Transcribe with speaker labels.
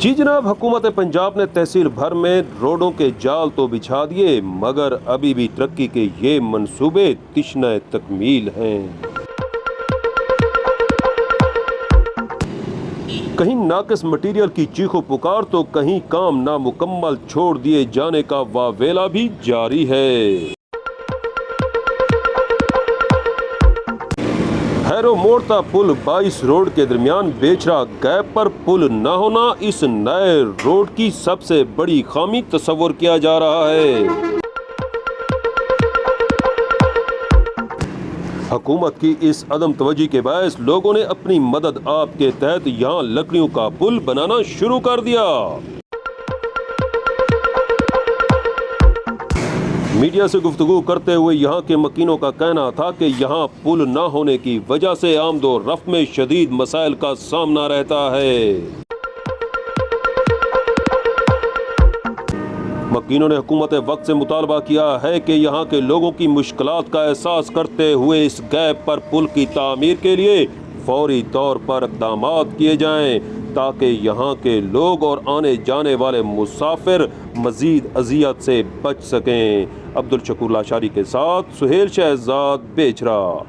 Speaker 1: जी जनाब, हुकूमत पंजाब ने तहसील भर में रोडों के जाल तो बिछा दिए, मगर अभी भी तरक्की के ये मंसूबे तिश्न तकमील हैं। कहीं नाकिस मटीरियल की चीखो पुकार तो कहीं काम नामुकम्मल छोड़ दिए जाने का वावेला भी जारी है। हैरो मोड़ता पुल 22 रोड के दरमियान बेचरा गैप पर पुल न होना इस नए रोड की सबसे बड़ी खामी तस्वुर किया जा रहा है। हुकूमत की इस अदम तवज्जी के बायस लोगों ने अपनी मदद आपके तहत यहाँ लकड़ियों का पुल बनाना शुरू कर दिया। मीडिया से गुफ्तगू करते हुए यहाँ के मकीनों का कहना था कि यहाँ पुल न होने की वजह से आमदो रफ्त में शदीद मसाइल का सामना रहता है। मकीनों ने हुकूमत वक्त से मुतालबा किया है कि यहाँ के लोगों की मुश्किलात का एहसास करते हुए इस गैप पर पुल की तामीर के लिए फौरी तौर पर इक़दामात किए जाएं, ताकि यहाँ के लोग और आने जाने वाले मुसाफिर मजीद अजियत से बच सकें। अब्दुल शकूर लाशारी के साथ सुहेल शहजाद, बेचरा।